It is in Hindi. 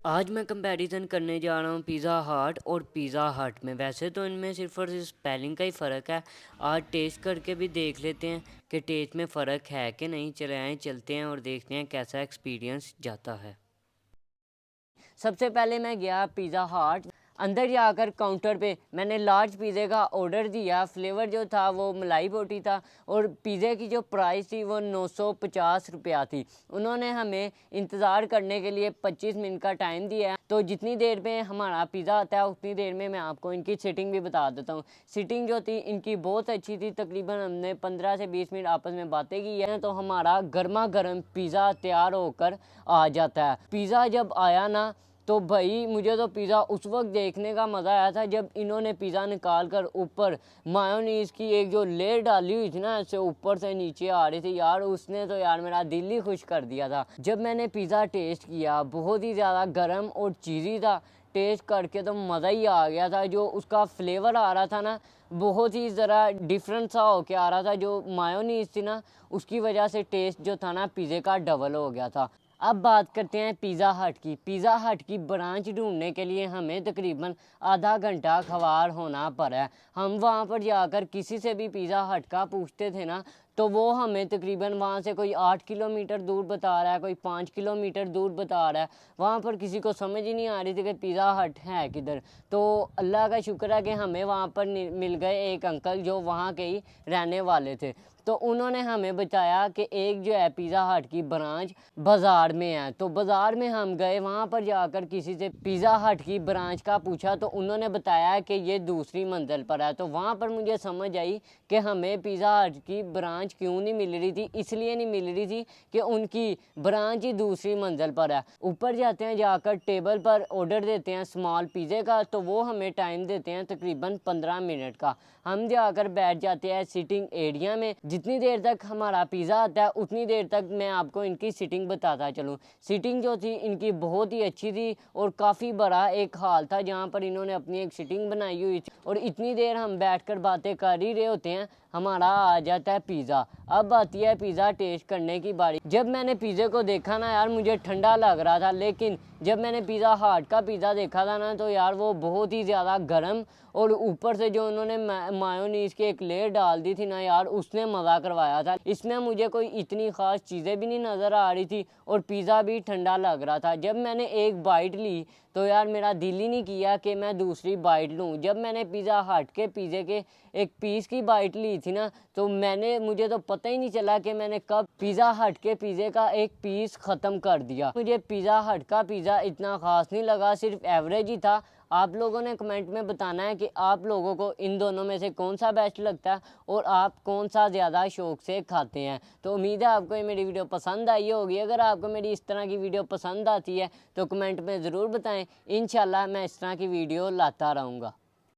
आज मैं कंपैरिज़न करने जा रहा हूँ पिज़्ज़ा हट और पिज़्ज़ा हट में। वैसे तो इनमें सिर्फ़ और सिर्फ स्पेलिंग का ही फ़र्क है। आज टेस्ट करके भी देख लेते हैं कि टेस्ट में फ़र्क है कि नहीं। चले आएँ चलते हैं और देखते हैं कैसा एक्सपीरियंस जाता है। सबसे पहले मैं गया पिज़्ज़ा हट। अंदर जाकर काउंटर पे मैंने लार्ज पिज़्ज़े का ऑर्डर दिया। फ्लेवर जो था वो मलाई बोटी था और पिज़्ज़े की जो प्राइस थी वो 950 रुपया थी। उन्होंने हमें इंतज़ार करने के लिए 25 मिनट का टाइम दिया है। तो जितनी देर में हमारा पिज़्ज़ा आता है उतनी देर में मैं आपको इनकी सीटिंग भी बता देता हूँ। सीटिंग जो थी इनकी बहुत अच्छी थी। तकरीबन हमने 15 से 20 मिनट आपस में बातें की हैं तो हमारा गर्मा गर्म पिज़्ज़ा तैयार होकर आ जाता है। पिज़्ज़ा जब आया ना तो भाई मुझे तो पिज़्ज़ा उस वक्त देखने का मज़ा आया था जब इन्होंने पिज़्ज़ा निकाल कर ऊपर मायोनीज़ की एक जो लेयर डाली हुई थी ना, ऐसे ऊपर से नीचे आ रही थी यार, उसने तो यार मेरा दिल ही खुश कर दिया था। जब मैंने पिज़्ज़ा टेस्ट किया बहुत ही ज़्यादा गर्म और चीज़ी था। टेस्ट करके तो मज़ा ही आ गया था। जो उसका फ्लेवर आ रहा था ना बहुत ही ज़रा डिफरेंट सा होके आ रहा था। जो मायोनीज़ थी ना उसकी वजह से टेस्ट जो था ना पिज़्ज़े का डबल हो गया था। अब बात करते हैं पिज़्ज़ा हट की। पिज़्ज़ा हट की ब्रांच ढूंढने के लिए हमें तकरीबन आधा घंटा खवार होना पड़ा है। हम वहाँ पर जाकर किसी से भी पिज़्ज़ा हट का पूछते थे ना तो वो हमें तकरीबन वहाँ से कोई 8 किलोमीटर दूर बता रहा है, कोई 5 किलोमीटर दूर बता रहा है। वहाँ पर किसी को समझ ही नहीं आ रही थी कि पिज़्ज़ा हट है किधर। तो अल्लाह का शुक्र है कि हमें वहाँ पर मिल गए एक अंकल जो वहाँ के ही रहने वाले थे। तो उन्होंने हमें बताया कि एक जो है पिज़्ज़ा हट की ब्रांच बाज़ार में है। तो बाज़ार में हम गए, वहाँ पर जाकर किसी से पिज़्ज़ा हट की ब्रांच का पूछा तो उन्होंने बताया कि ये दूसरी मंजिल पर है। तो वहाँ पर मुझे समझ आई कि हमें पिज़्ज़ा हट की ब्रांच क्यों नहीं मिल रही थी। इसलिए नहीं मिल रही थी कि उनकी ब्रांच ही दूसरी मंजिल पर है। ऊपर जाते हैं, जाकर टेबल पर ऑर्डर देते हैं स्मॉल पिज़्ज़े का, तो वो हमें टाइम देते हैं तकरीबन 15 मिनट का। हम जाकर बैठ जाते हैं सिटिंग एरिया में। जितनी देर तक हमारा पिज़्ज़ा आता है उतनी देर तक मैं आपको इनकी सीटिंग बताता चलूँ। सीटिंग जो थी इनकी बहुत ही अच्छी थी और काफ़ी बड़ा एक हॉल था जहाँ पर इन्होंने अपनी एक सीटिंग बनाई हुई थी। और इतनी देर हम बैठकर बातें कर ही रहे होते हैं, हमारा आ जाता है पिज़्ज़ा। अब आती है पिज़्ज़ा टेस्ट करने की बारी। जब मैंने पिज़्ज़े को देखा ना यार मुझे ठंडा लग रहा था, लेकिन जब मैंने पिज़्ज़ा हट का पिज़्ज़ा देखा था ना तो यार वो बहुत ही ज़्यादा गर्म और ऊपर से जो उन्होंने मायोनीज़ की एक लेयर डाल दी थी ना यार, उसने मज़ा करवाया था। इसमें मुझे कोई इतनी ख़ास चीज़ें भी नहीं नज़र आ रही थी और पिज़्ज़ा भी ठंडा लग रहा था। जब मैंने एक बाइट ली तो यार मेरा दिल ही नहीं किया कि मैं दूसरी बाइट लूँ। जब मैंने पिज़्ज़ा हट के पिज़्ज़े के एक पीस की बाइट ली थी ना तो मुझे तो पता ही नहीं चला कि मैंने कब पिज़्ज़ा हट के पिज़्ज़े का एक पीस ख़त्म कर दिया। मुझे पिज़्ज़ा हट का पिज़्ज़ा इतना ख़ास नहीं लगा, सिर्फ एवरेज ही था। आप लोगों ने कमेंट में बताना है कि आप लोगों को इन दोनों में से कौन सा बेस्ट लगता है और आप कौन सा ज़्यादा शौक़ से खाते हैं। तो उम्मीद है आपको ये मेरी वीडियो पसंद आई होगी। अगर आपको मेरी इस तरह की वीडियो पसंद आती है तो कमेंट में ज़रूर बताएं। इंशाल्लाह मैं इस तरह की वीडियो लाता रहूँगा।